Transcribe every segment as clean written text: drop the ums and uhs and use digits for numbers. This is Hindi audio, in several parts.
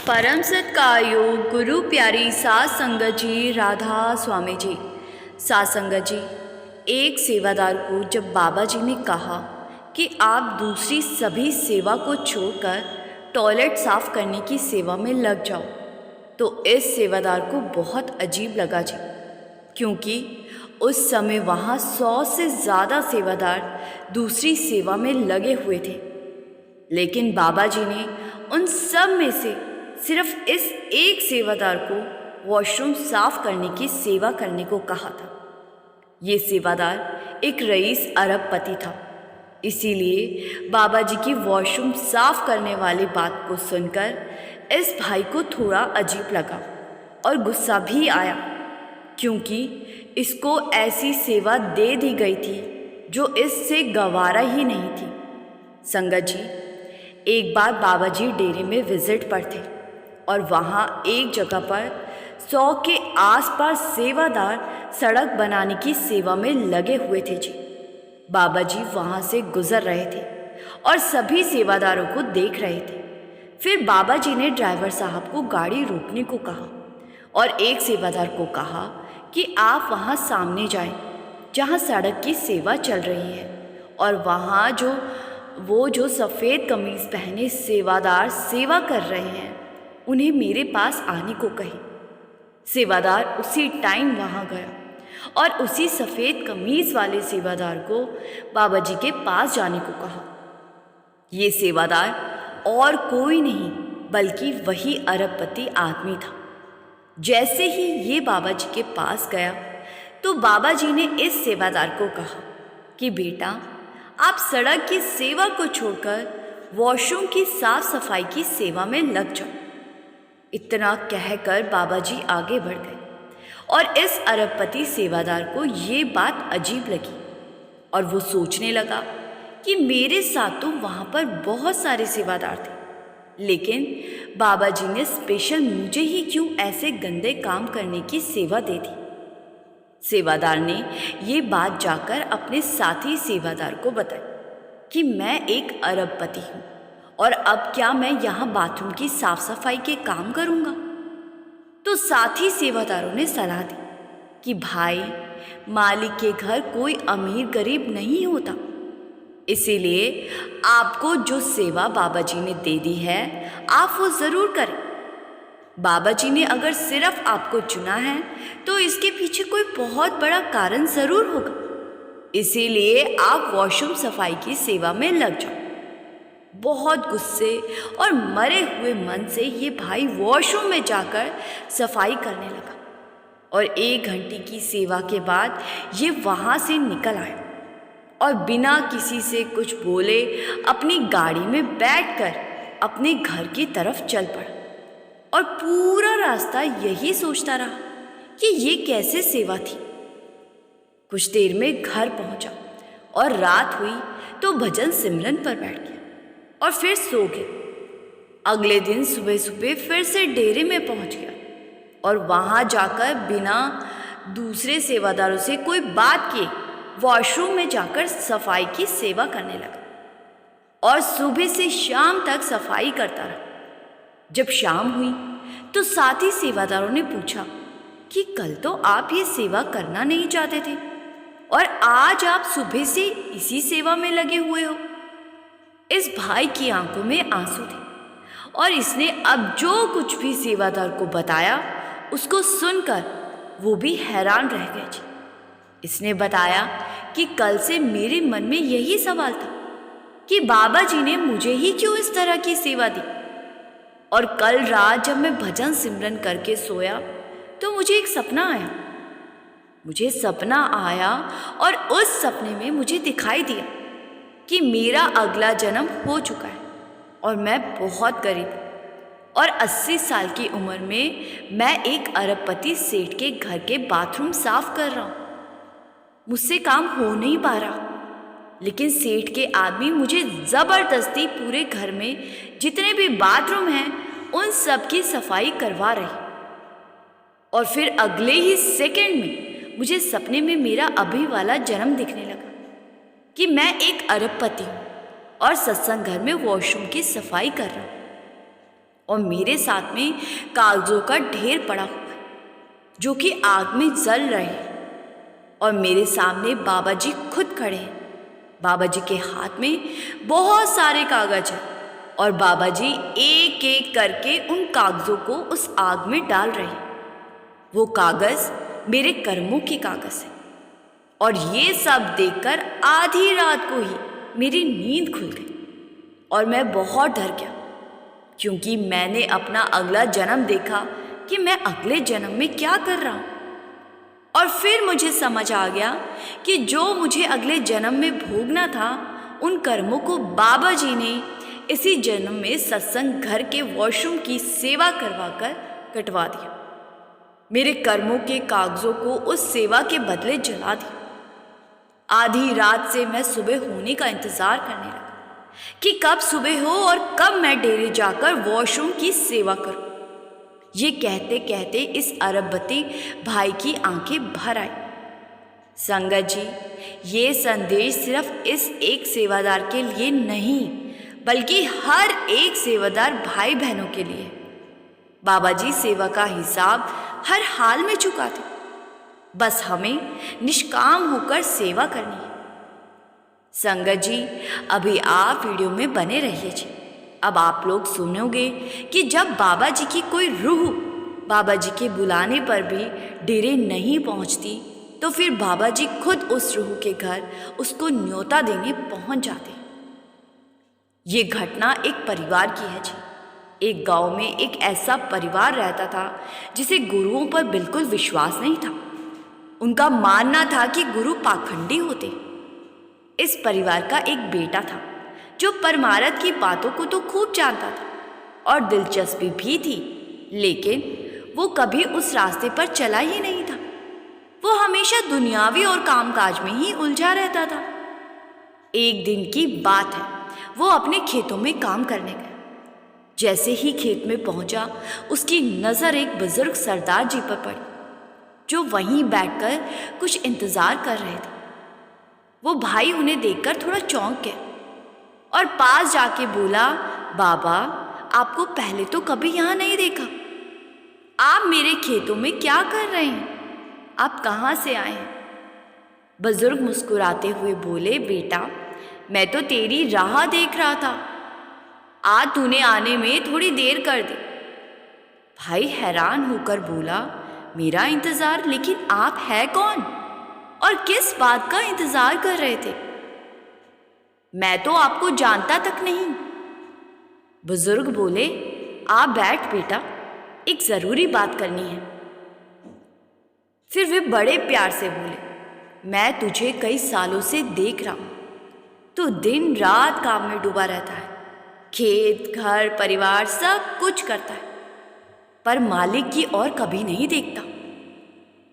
परम सत्कायोग गुरु प्यारी सात संगत जी, राधा स्वामी जी। सात संगत जी, एक सेवादार को जब बाबा जी ने कहा कि आप दूसरी सभी सेवा को छोड़कर टॉयलेट साफ करने की सेवा में लग जाओ, तो इस सेवादार को बहुत अजीब लगा जी, क्योंकि उस समय वहाँ 100 से ज़्यादा सेवादार दूसरी सेवा में लगे हुए थे। लेकिन बाबा जी ने उन सब में से सिर्फ इस एक सेवादार को वॉशरूम साफ करने की सेवा करने को कहा था। ये सेवादार एक रईस अरबपति था, इसीलिए बाबा जी की वॉशरूम साफ करने वाली बात को सुनकर इस भाई को थोड़ा अजीब लगा और गुस्सा भी आया, क्योंकि इसको ऐसी सेवा दे दी गई थी जो इससे गवारा ही नहीं थी। संगत जी, एक बार बाबा जी डेरे में विजिट पर थे और वहाँ एक जगह पर 100 के आसपास सेवादार सड़क बनाने की सेवा में लगे हुए थे जी। बाबा जी वहाँ से गुजर रहे थे और सभी सेवादारों को देख रहे थे। फिर बाबा जी ने ड्राइवर साहब को गाड़ी रोकने को कहा और एक सेवादार को कहा कि आप वहाँ सामने जाएं, जहाँ सड़क की सेवा चल रही है, और वहाँ जो सफ़ेद कमीज़ पहने सेवादार सेवा कर रहे हैं, उन्हें मेरे पास आने को कहें। सेवादार उसी टाइम वहाँ गया और उसी सफ़ेद कमीज़ वाले सेवादार को बाबा जी के पास जाने को कहा। ये सेवादार और कोई नहीं बल्कि वही अरबपति आदमी था। जैसे ही ये बाबा जी के पास गया तो बाबा जी ने इस सेवादार को कहा कि बेटा, आप सड़क की सेवा को छोड़कर वॉशरूम की साफ सफाई की सेवा में लग जाओ। इतना कहकर बाबा जी आगे बढ़ गए और इस अरबपति सेवादार को ये बात अजीब लगी और वो सोचने लगा कि मेरे साथ तो वहाँ पर बहुत सारे सेवादार थे, लेकिन बाबा जी ने स्पेशल मुझे ही क्यों ऐसे गंदे काम करने की सेवा दे दी। सेवादार ने ये बात जाकर अपने साथी सेवादार को बताई कि मैं एक अरबपति हूँ और अब क्या मैं यहाँ बाथरूम की साफ सफाई के काम करूँगा। तो साथी सेवादारों ने सलाह दी कि भाई, मालिक के घर कोई अमीर गरीब नहीं होता, इसीलिए आपको जो सेवा बाबा जी ने दे दी है आप वो ज़रूर करें। बाबा जी ने अगर सिर्फ आपको चुना है तो इसके पीछे कोई बहुत बड़ा कारण ज़रूर होगा, इसीलिए आप वॉशरूम सफाई की सेवा में लग जाओ। बहुत गुस्से और मरे हुए मन से ये भाई वॉशरूम में जाकर सफाई करने लगा और 1 घंटे की सेवा के बाद ये वहाँ से निकल आया और बिना किसी से कुछ बोले अपनी गाड़ी में बैठकर अपने घर की तरफ चल पड़ा और पूरा रास्ता यही सोचता रहा कि ये कैसे सेवा थी। कुछ देर में घर पहुंचा और रात हुई तो भजन सिमरन पर बैठ गया और फिर सो गया। अगले दिन सुबह सुबह फिर से डेरे में पहुंच गया और वहां जाकर बिना दूसरे सेवादारों से कोई बात किए वॉशरूम में जाकर सफाई की सेवा करने लगा और सुबह से शाम तक सफाई करता रहा। जब शाम हुई तो साथी सेवादारों ने पूछा कि कल तो आप ये सेवा करना नहीं चाहते थे और आज आप सुबह से इसी सेवा में लगे हुए हो। इस भाई की आंखों में आंसू थे और इसने अब जो कुछ भी सेवादार को बताया उसको सुनकर वो भी हैरान रह गए जी। इसने बताया कि कल से मेरे मन में यही सवाल था कि बाबा जी ने मुझे ही क्यों इस तरह की सेवा दी, और कल रात जब मैं भजन सिमरन करके सोया तो मुझे एक सपना आया और उस सपने में मुझे दिखाई दिया कि मेरा अगला जन्म हो चुका है और मैं बहुत गरीब हूँ और 80 साल की उम्र में मैं एक अरबपति सेठ के घर के बाथरूम साफ कर रहा हूँ। मुझसे काम हो नहीं पा रहा, लेकिन सेठ के आदमी मुझे ज़बरदस्ती पूरे घर में जितने भी बाथरूम हैं उन सब की सफाई करवा रही, और फिर अगले ही सेकंड में मुझे सपने में मेरा अभी वाला जन्म दिखने लगा कि मैं एक अरबपति हूँ और सत्संग घर में वॉशरूम की सफाई कर रहा हूँ। और मेरे साथ में कागजों का ढेर पड़ा हुआ है जो कि आग में जल रहे हैं। और मेरे सामने बाबा जी खुद खड़े हैं। बाबा जी के हाथ में बहुत सारे कागज हैं और बाबा जी एक एक करके उन कागजों को उस आग में डाल रहे हैं। वो कागज मेरे कर्मों के कागज हैं। और ये सब देखकर आधी रात को ही मेरी नींद खुल गई और मैं बहुत डर गया, क्योंकि मैंने अपना अगला जन्म देखा कि मैं अगले जन्म में क्या कर रहा हूँ। और फिर मुझे समझ आ गया कि जो मुझे अगले जन्म में भोगना था, उन कर्मों को बाबा जी ने इसी जन्म में सत्संग घर के वॉशरूम की सेवा करवाकर कटवा दिया। मेरे कर्मों के कागजों को उस सेवा के बदले जला दिया। आधी रात से मैं सुबह होने का इंतजार करने लगा कि कब सुबह हो और कब मैं डेरे जाकर वॉशरूम की सेवा करूं। ये कहते कहते इस अरबपति भाई की आंखें भर आई। संगत जी, ये संदेश सिर्फ इस एक सेवादार के लिए नहीं, बल्कि हर एक सेवादार भाई बहनों के लिए। बाबा जी सेवा का हिसाब हर हाल में चुकाते, बस हमें निष्काम होकर सेवा करनी है। संगत जी, अभी आप वीडियो में बने रहिए जी। अब आप लोग सुनोगे कि जब बाबा जी की कोई रूह बाबा जी के बुलाने पर भी डेरे नहीं पहुंचती, तो फिर बाबा जी खुद उस रूह के घर उसको न्योता देने पहुंच जाते। ये घटना एक परिवार की है जी। एक गांव में एक ऐसा परिवार रहता था जिसे गुरुओं पर बिल्कुल विश्वास नहीं था। उनका मानना था कि गुरु पाखंडी होते। इस परिवार का एक बेटा था जो परमार्थ की बातों को तो खूब जानता था और दिलचस्पी भी थी, लेकिन वो कभी उस रास्ते पर चला ही नहीं था। वो हमेशा दुनियावी और कामकाज में ही उलझा रहता था। एक दिन की बात है, वो अपने खेतों में काम करने गया। जैसे ही खेत में पहुंचा, उसकी नज़र एक बुजुर्ग सरदार जी पर पड़ी जो वहीं बैठकर कुछ इंतजार कर रहे थे। वो भाई उन्हें देखकर थोड़ा चौंक गया और पास जाके बोला, बाबा, आपको पहले तो कभी यहाँ नहीं देखा। आप मेरे खेतों में क्या कर रहे हैं? आप कहाँ से आए हैं? बुजुर्ग मुस्कुराते हुए बोले, बेटा, मैं तो तेरी राह देख रहा था। आज तूने आने में थोड़ी देर कर दी। भाई हैरान होकर बोला, मेरा इंतजार? लेकिन आप है कौन और किस बात का इंतजार कर रहे थे? मैं तो आपको जानता तक नहीं। बुजुर्ग बोले, आप बैठ बेटा, एक जरूरी बात करनी है। फिर वे बड़े प्यार से बोले, मैं तुझे कई सालों से देख रहा हूं। तू दिन रात काम में डूबा रहता है, खेत, घर, परिवार सब कुछ करता है, पर मालिक की ओर कभी नहीं देखता।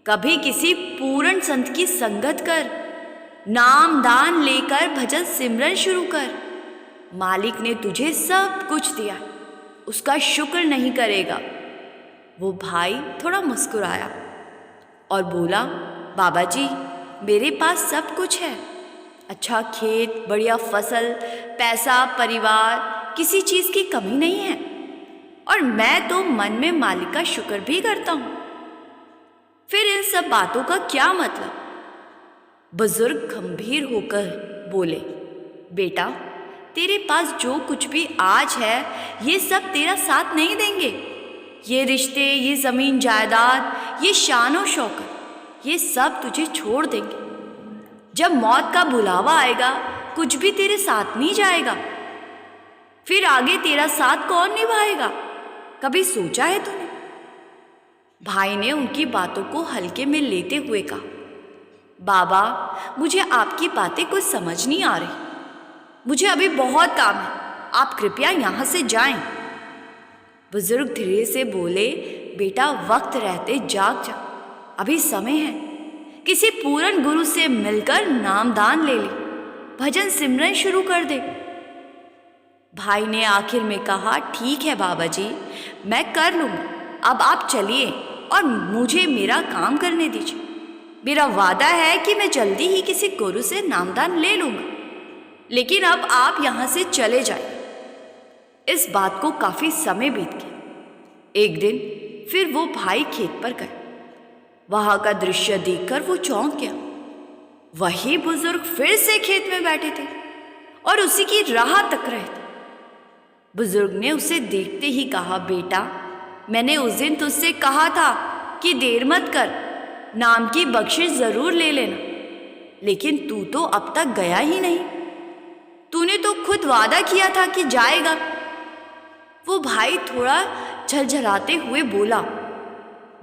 कभी किसी पूर्ण संत की संगत कर, नाम दान लेकर भजन सिमरन शुरू कर। मालिक ने तुझे सब कुछ दिया, उसका शुक्र नहीं करेगा। वो भाई थोड़ा मुस्कुराया और बोला, बाबा जी, मेरे पास सब कुछ है। अच्छा खेत, बढ़िया फसल, पैसा, परिवार, किसी चीज़ की कमी नहीं है। और मैं तो मन में मालिक का शुक्र भी करता हूँ। फिर इन सब बातों का क्या मतलब? बुजुर्ग गंभीर होकर बोले, बेटा, तेरे पास जो कुछ भी आज है, ये सब तेरा साथ नहीं देंगे। ये रिश्ते, ये ज़मीन जायदाद, ये शान और शौकत, ये सब तुझे छोड़ देंगे। जब मौत का बुलावा आएगा, कुछ भी तेरे साथ नहीं जाएगा। फिर आगे तेरा साथ कौन निभाएगा? कभी सोचा है तूने? भाई ने उनकी बातों को हल्के में लेते हुए कहा, बाबा, मुझे आपकी बातें कुछ समझ नहीं आ रही। मुझे अभी बहुत काम है, आप कृपया यहाँ से जाएं। बुजुर्ग धीरे से बोले, बेटा, वक्त रहते जाग जा, अभी समय है। किसी पूर्ण गुरु से मिलकर नामदान ले ले, भजन सिमरन शुरू कर दे। भाई ने आखिर में कहा, ठीक है बाबा जी, मैं कर लूँगा। अब आप चलिए और मुझे मेरा काम करने दीजिए। मेरा वादा है कि मैं जल्दी ही किसी गुरु से नामदान ले लूँगा, लेकिन अब आप यहाँ से चले जाइए। इस बात को काफी समय बीत गया। एक दिन फिर वो भाई खेत पर गए। वहां का दृश्य देखकर वो चौंक गया। वही बुजुर्ग फिर से खेत में बैठे थे और उसी की राह तक रहे थे। बुजुर्ग ने उसे देखते ही कहा, बेटा, मैंने उस दिन तुझसे कहा था कि देर मत कर, नाम की बख्शिश जरूर ले लेना, लेकिन तू तो अब तक गया ही नहीं। तूने तो खुद वादा किया था कि जाएगा। वो भाई थोड़ा झलझलाते हुए बोला,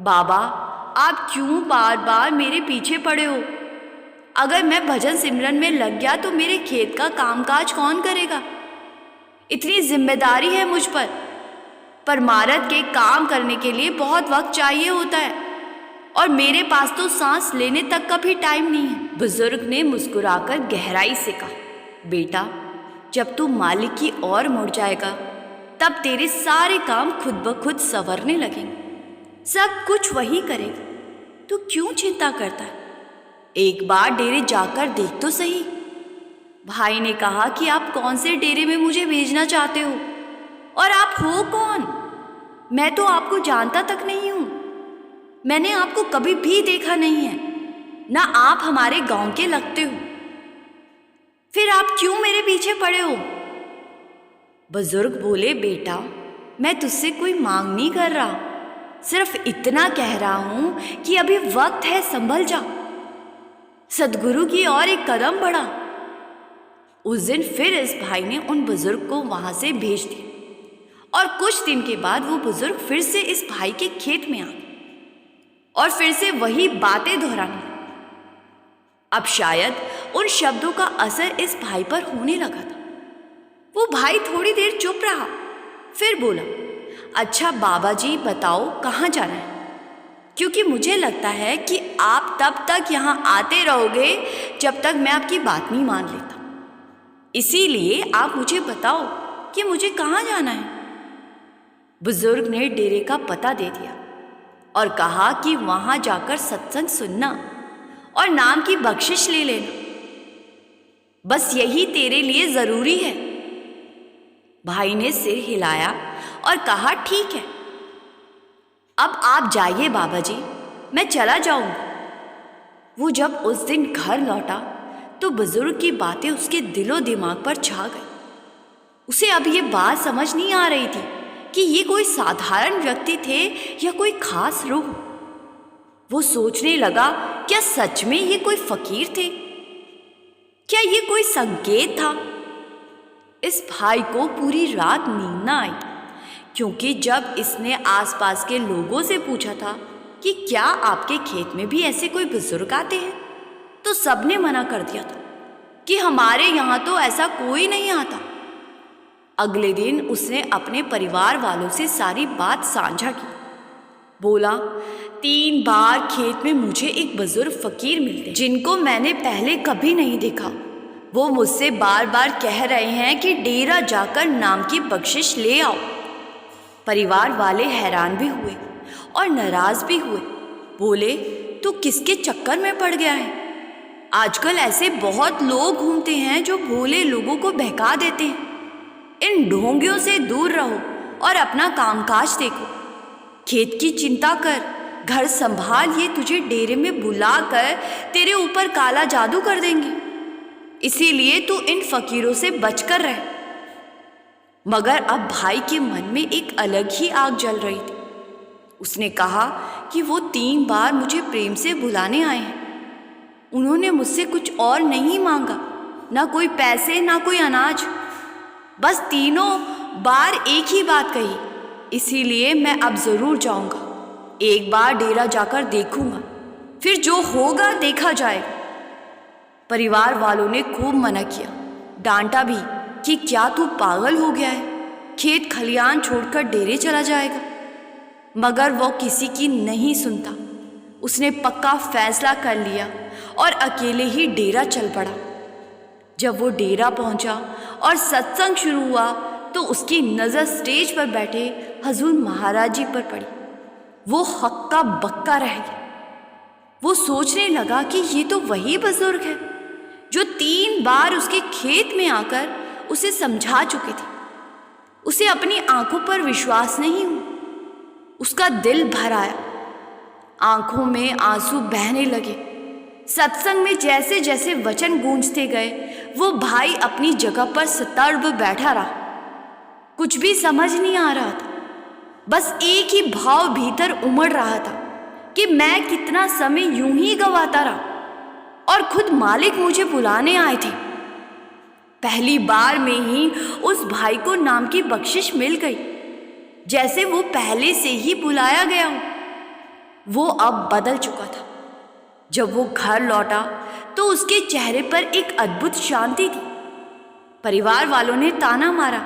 बाबा, आप क्यों बार बार मेरे पीछे पड़े हो? अगर मैं भजन सिमरन में लग गया तो मेरे खेत का कामकाज कौन करेगा? इतनी जिम्मेदारी है मुझ पर। परमारथ के काम करने के लिए बहुत वक्त चाहिए होता है और मेरे पास तो सांस लेने तक का भी टाइम नहीं है। बुजुर्ग ने मुस्कुराकर गहराई से कहा, बेटा, जब तू मालिक की ओर मुड़ जाएगा तब तेरे सारे काम खुद ब खुद संवरने लगेंगे। सब कुछ वही करेगा। तू क्यों चिंता करता है? एक बार डेरे जाकर देख तो सही। भाई ने कहा कि आप कौन से डेरे में मुझे भेजना चाहते हो और आप हो कौन? मैं तो आपको जानता तक नहीं हूं। मैंने आपको कभी भी देखा नहीं है, ना आप हमारे गांव के लगते हो। फिर आप क्यों मेरे पीछे पड़े हो? बुजुर्ग बोले, बेटा, मैं तुझसे कोई मांग नहीं कर रहा, सिर्फ इतना कह रहा हूं कि अभी वक्त है, संभल जा। सदगुरु की ओर एक कदम बढ़ा। उस दिन फिर इस भाई ने उन बुजुर्ग को वहां से भेज दिया और कुछ दिन के बाद वो बुजुर्ग फिर से इस भाई के खेत में आ गए और फिर से वही बातें दोहराने लगे। अब शायद उन शब्दों का असर इस भाई पर होने लगा था। वो भाई थोड़ी देर चुप रहा, फिर बोला, अच्छा बाबा जी, बताओ कहाँ जाना है? क्योंकि मुझे लगता है कि आप तब तक यहाँ आते रहोगे जब तक मैं आपकी बात नहीं मान लेता। इसीलिए आप मुझे बताओ कि मुझे कहाँ जाना है। बुजुर्ग ने डेरे का पता दे दिया और कहा कि वहां जाकर सत्संग सुनना और नाम की बख्शिश ले लेना, बस यही तेरे लिए जरूरी है। भाई ने सिर हिलाया और कहा, ठीक है, अब आप जाइए बाबा जी, मैं चला जाऊंगा। वो जब उस दिन घर लौटा तो बुजुर्ग की बातें उसके दिलो दिमाग पर छा गई। उसे अब ये बात समझ नहीं आ रही थी कि ये कोई साधारण व्यक्ति थे या कोई खास रूह। वो सोचने लगा, क्या सच में ये कोई फकीर थे? क्या ये कोई संकेत था? इस भाई को पूरी रात नींद न आई, क्योंकि जब इसने आसपास के लोगों से पूछा था कि क्या आपके खेत में भी ऐसे कोई बुजुर्ग आते हैं, तो सबने मना कर दिया था कि हमारे यहाँ तो ऐसा कोई नहीं आता। अगले दिन उसने अपने परिवार वालों से सारी बात साझा की। बोला, 3 बार खेत में मुझे एक बुजुर्ग फकीर मिलते जिनको मैंने पहले कभी नहीं देखा। वो मुझसे बार बार कह रहे हैं कि डेरा जाकर नाम की बख्शिश ले आओ। परिवार वाले हैरान भी हुए और नाराज भी हुए। बोले, तू किसके चक्कर में पड़ गया है? आजकल ऐसे बहुत लोग घूमते हैं जो भोले लोगों को बहका देते हैं। इन ढोंगियों से दूर रहो और अपना कामकाज देखो। खेत की चिंता कर, घर संभाल, ये तुझे डेरे में बुलाकर तेरे ऊपर काला जादू कर देंगे। इसीलिए तू इन फकीरों से बचकर रह। मगर अब भाई के मन में एक अलग ही आग जल रही थी। उसने कहा कि वो 3 बार मुझे प्रेम से बुलाने आए हैं। उन्होंने मुझसे कुछ और नहीं मांगा, ना कोई पैसे ना कोई अनाज, बस तीनों बार एक ही बात कही। इसीलिए मैं अब जरूर जाऊंगा। एक बार डेरा जाकर देखूंगा, फिर जो होगा देखा जाएगा। परिवार वालों ने खूब मना किया, डांटा भी कि क्या तू पागल हो गया है, खेत खलियान छोड़कर डेरे चला जाएगा। मगर वो किसी की नहीं सुनता। उसने पक्का फैसला कर लिया और अकेले ही डेरा चल पड़ा। जब वो डेरा पहुंचा और सत्संग शुरू हुआ तो उसकी नज़र स्टेज पर बैठे हजूर महाराज जी पर पड़ी। वो हक्का बक्का रह गया। वो सोचने लगा कि ये तो वही बुजुर्ग है जो 3 बार उसके खेत में आकर उसे समझा चुके थे। उसे अपनी आंखों पर विश्वास नहीं हुआ। उसका दिल भर आया, आंखों में आंसू बहने लगे। सत्संग में जैसे जैसे वचन गूंजते गए, वो भाई अपनी जगह पर सतर्क बैठा रहा। कुछ भी समझ नहीं आ रहा था, बस एक ही भाव भीतर उमड़ रहा था कि मैं कितना समय यूं ही गवाता रहा और खुद मालिक मुझे बुलाने आए थे। पहली बार में ही उस भाई को नाम की बख्शिश मिल गई, जैसे वो पहले से ही बुलाया गया हो। वो अब बदल चुका था। जब वो घर लौटा तो उसके चेहरे पर एक अद्भुत शांति थी। परिवार वालों ने ताना मारा,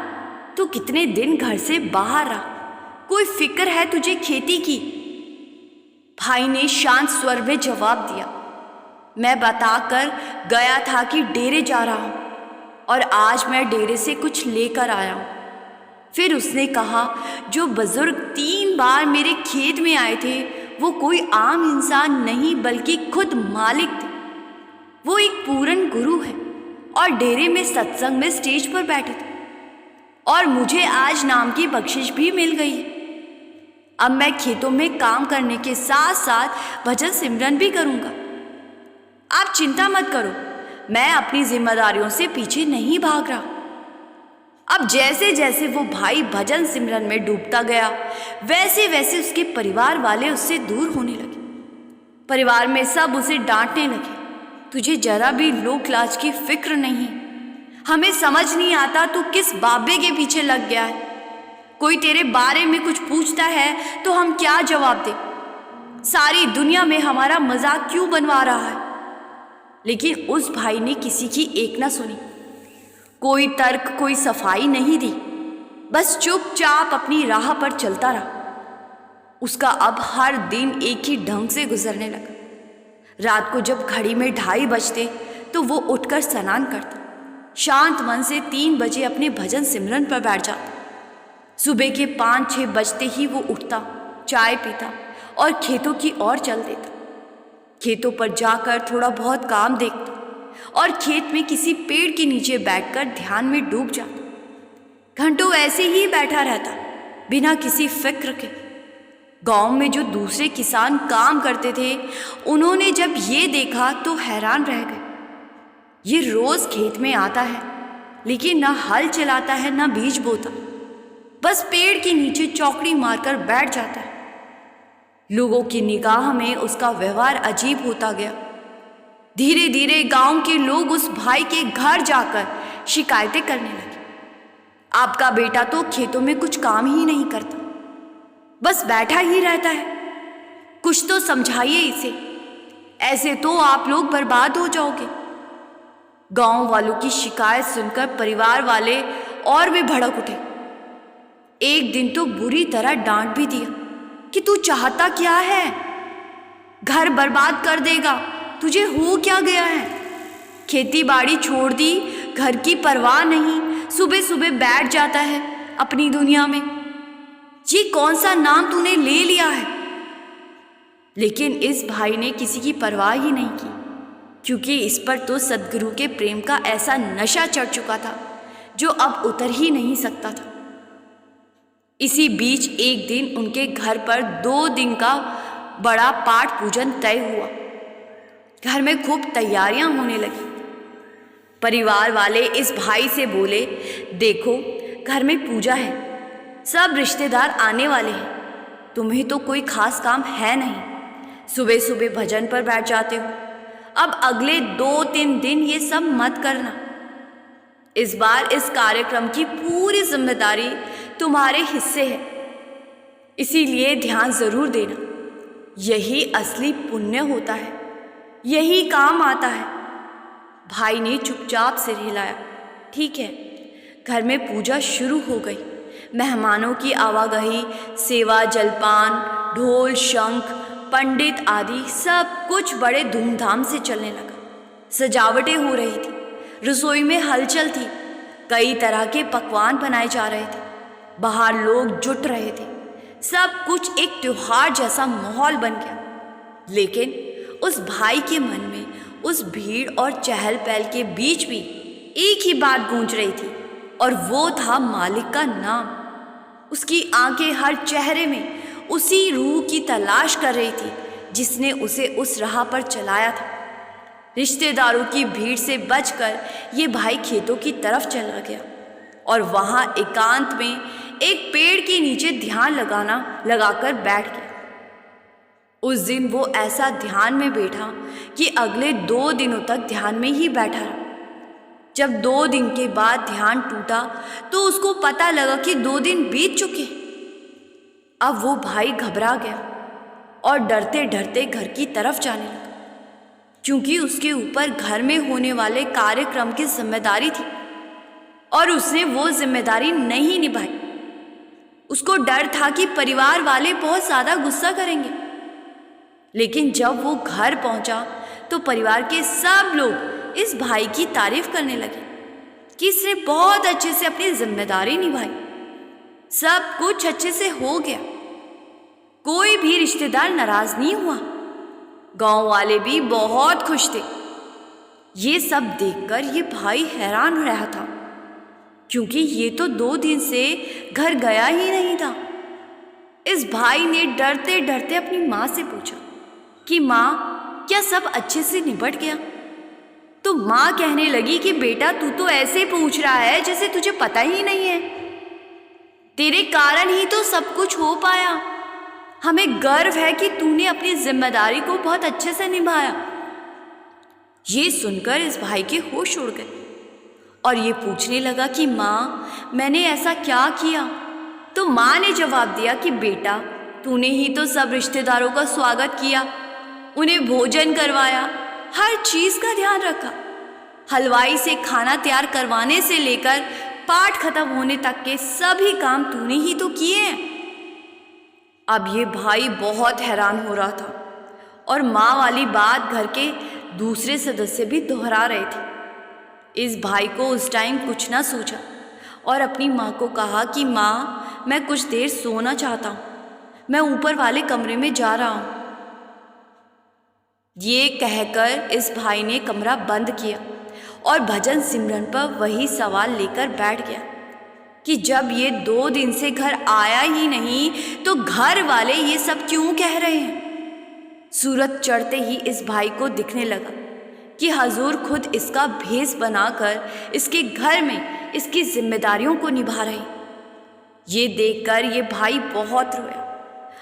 तू कितने दिन घर से बाहर रहा, कोई फिक्र है तुझे खेती की? भाई ने शांत स्वर में जवाब दिया, मैं बताकर गया था कि डेरे जा रहा हूं और आज मैं डेरे से कुछ लेकर आया हूं। फिर उसने कहा, जो बुजुर्ग 3 बार मेरे खेत में आए थे वो कोई आम इंसान नहीं बल्कि खुद मालिक थे। वो एक पूर्ण गुरु है और डेरे में सत्संग में स्टेज पर बैठे थे और मुझे आज नाम की बख्शिश भी मिल गई है। अब मैं खेतों में काम करने के साथ साथ भजन सिमरन भी करूंगा। आप चिंता मत करो, मैं अपनी जिम्मेदारियों से पीछे नहीं भाग रहा। अब जैसे जैसे वो भाई भजन सिमरन में डूबता गया, वैसे वैसे उसके परिवार वाले उससे दूर होने लगे। परिवार में सब उसे डांटने लगे, तुझे जरा भी लोक लाज की फिक्र नहीं, हमें समझ नहीं आता तू किस बाबे के पीछे लग गया है। कोई तेरे बारे में कुछ पूछता है तो हम क्या जवाब दें? सारी दुनिया में हमारा मजाक क्यों बनवा रहा है? लेकिन उस भाई ने किसी की एक ना सुनी, कोई तर्क, कोई सफाई नहीं दी, बस चुपचाप अपनी राह पर चलता रहा। उसका अब हर दिन एक ही ढंग से गुजरने लगा। रात को जब घड़ी में 2:30 बजते तो वो उठकर स्नान करता, शांत मन से 3 बजे अपने भजन सिमरन पर बैठ जाता। सुबह के 5-6 बजते ही वो उठता, चाय पीता और खेतों की ओर चल देता। खेतों पर जाकर थोड़ा बहुत काम देखता और खेत में किसी पेड़ के नीचे बैठकर ध्यान में डूब जाता। घंटों ऐसे ही बैठा रहता, बिना किसी फिक्र के। गांव में जो दूसरे किसान काम करते थे, उन्होंने जब ये देखा तो हैरान रह गए। ये रोज खेत में आता है, लेकिन ना हल चलाता है ना बीज बोता, बस पेड़ के नीचे चौकड़ी मारकर बैठ जाता है। लोगों की निगाह में उसका व्यवहार अजीब होता गया। धीरे धीरे गांव के लोग उस भाई के घर जाकर शिकायतें करने लगे, आपका बेटा तो खेतों में कुछ काम ही नहीं करता, बस बैठा ही रहता है, कुछ तो समझाइए इसे, ऐसे तो आप लोग बर्बाद हो जाओगे। गांव वालों की शिकायत सुनकर परिवार वाले और भी भड़क उठे। एक दिन तो बुरी तरह डांट भी दिया कि तू चाहता क्या है, घर बर्बाद कर देगा, तुझे हो क्या गया है? खेती बाड़ी छोड़ दी, घर की परवाह नहीं, सुबह सुबह बैठ जाता है अपनी दुनिया में। ये कौन सा नाम तूने ले लिया है? लेकिन इस भाई ने किसी की परवाह ही नहीं की, क्योंकि इस पर तो सद्गुरु के प्रेम का ऐसा नशा चढ़ चुका था जो अब उतर ही नहीं सकता था। इसी बीच एक दिन उनके घर पर 2 दिन का बड़ा पाठ पूजन तय हुआ। घर में खूब तैयारियां होने लगी। परिवार वाले इस भाई से बोले, देखो घर में पूजा है, सब रिश्तेदार आने वाले हैं, तुम्हें तो कोई खास काम है नहीं, सुबह सुबह भजन पर बैठ जाते हो, अब अगले 2-3 दिन ये सब मत करना। इस बार इस कार्यक्रम की पूरी जिम्मेदारी तुम्हारे हिस्से है, इसीलिए ध्यान जरूर देना। यही असली पुण्य होता है, यही काम आता है। भाई ने चुपचाप सिर हिलाया। ठीक है। घर में पूजा शुरू हो गई। मेहमानों की आवागही, सेवा, जलपान, ढोल, शंख, पंडित आदि सब कुछ बड़े धूमधाम से चलने लगा। सजावटें हो रही थी, रसोई में हलचल थी, कई तरह के पकवान बनाए जा रहे थे, बाहर लोग जुट रहे थे, सब कुछ एक त्योहार जैसा माहौल बन गया। लेकिन उस भाई के मन में उस भीड़ और चहल पहल के बीच भी एक ही बात गूंज रही थी, और वो था मालिक का नाम। उसकी आंखें हर चेहरे में उसी रूह की तलाश कर रही थी जिसने उसे उस राह पर चलाया था। रिश्तेदारों की भीड़ से बचकर ये भाई खेतों की तरफ चला गया और वहाँ एकांत में एक पेड़ के नीचे ध्यान लगाकर बैठ गया। उस दिन वो ऐसा ध्यान में बैठा कि अगले 2 दिनों तक ध्यान में ही बैठा रहा। जब 2 दिन के बाद ध्यान टूटा तो उसको पता लगा कि 2 दिन बीत चुके। अब वो भाई घबरा गया और डरते डरते घर की तरफ जाने लगा, क्योंकि उसके ऊपर घर में होने वाले कार्यक्रम की जिम्मेदारी थी और उसने वो जिम्मेदारी नहीं निभाई। उसको डर था कि परिवार वाले बहुत ज़्यादा गुस्सा करेंगे। लेकिन जब वो घर पहुंचा तो परिवार के सब लोग इस भाई की तारीफ करने लगे कि इसने बहुत अच्छे से अपनी जिम्मेदारी निभाई, सब कुछ अच्छे से हो गया। कोई भी रिश्तेदार नाराज नहीं हुआ, गांव वाले भी बहुत खुश थे। ये सब देखकर ये भाई हैरान हो रहा था, क्योंकि ये तो 2 दिन से घर गया ही नहीं था। इस भाई ने डरते डरते अपनी माँ से पूछा कि माँ, क्या सब अच्छे से निपट गया? तो माँ कहने लगी कि बेटा, तू तो ऐसे पूछ रहा है जैसे तुझे पता ही नहीं है। तेरे कारण ही तो सब कुछ हो पाया। हमें गर्व है कि तूने अपनी जिम्मेदारी को बहुत अच्छे से निभाया। ये सुनकर इस भाई के होश उड़ गए और ये पूछने लगा कि माँ, मैंने ऐसा क्या किया? तो माँ ने जवाब दिया कि बेटा, तूने ही तो सब रिश्तेदारों का स्वागत किया, उन्हें भोजन करवाया, हर चीज़ का ध्यान रखा। हलवाई से खाना तैयार करवाने से लेकर पाठ खत्म होने तक के सभी काम तूने ही तो किए हैं। अब ये भाई बहुत हैरान हो रहा था और माँ वाली बात घर के दूसरे सदस्य भी दोहरा रहे थे। इस भाई को उस टाइम कुछ ना सूझा और अपनी माँ को कहा कि माँ, मैं कुछ देर सोना चाहता हूँ, मैं ऊपर वाले कमरे में जा रहा हूँ। ये कहकर इस भाई ने कमरा बंद किया और भजन सिमरन पर वही सवाल लेकर बैठ गया कि जब ये 2 दिन से घर आया ही नहीं तो घर वाले ये सब क्यों कह रहे हैं। सूरज चढ़ते ही इस भाई को दिखने लगा कि हजूर खुद इसका भेष बनाकर इसके घर में इसकी जिम्मेदारियों को निभा रहे। ये देखकर ये भाई बहुत रोया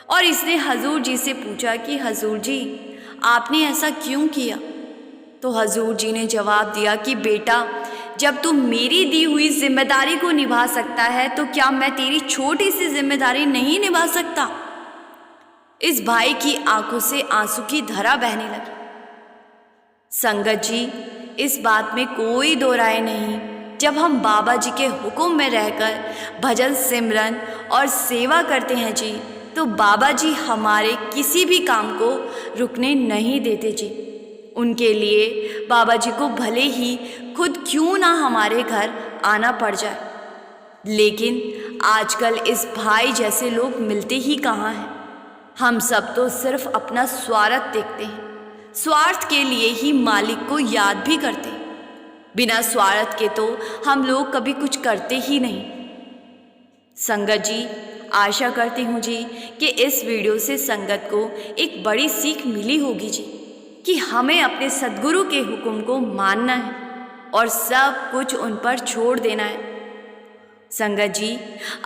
और इसने हजूर जी से पूछा कि हजूर जी, आपने ऐसा क्यों किया? तो हजूर जी ने जवाब दिया कि बेटा, जब तू मेरी दी हुई जिम्मेदारी को निभा सकता है तो क्या मैं तेरी छोटी सी जिम्मेदारी नहीं निभा सकता? इस भाई की आंखों से आंसू की धारा बहने लगी। संगत जी, इस बात में कोई दो राय नहीं, जब हम बाबा जी के हुक्म में रहकर भजन सिमरन और सेवा करते हैं जी, तो बाबा जी हमारे किसी भी काम को रुकने नहीं देते जी। उनके लिए बाबा जी को भले ही खुद क्यों ना हमारे घर आना पड़ जाए, लेकिन आजकल इस भाई जैसे लोग मिलते ही कहाँ हैं। हम सब तो सिर्फ अपना स्वार्थ देखते हैं, स्वार्थ के लिए ही मालिक को याद भी करते हैं। बिना स्वार्थ के तो हम लोग कभी कुछ करते ही नहीं। संगत जी, आशा करती हूँ जी कि इस वीडियो से संगत को एक बड़ी सीख मिली होगी जी कि हमें अपने सद्गुरु के हुक्म को मानना है और सब कुछ उन पर छोड़ देना है। संगत जी,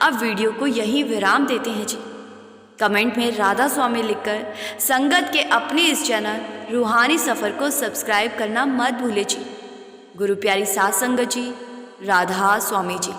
अब वीडियो को यहीं विराम देते हैं जी। कमेंट में राधा स्वामी लिखकर संगत के अपने इस चैनल रूहानी सफ़र को सब्सक्राइब करना मत भूले जी। गुरु प्यारी साथ संगत जी, राधा स्वामी जी।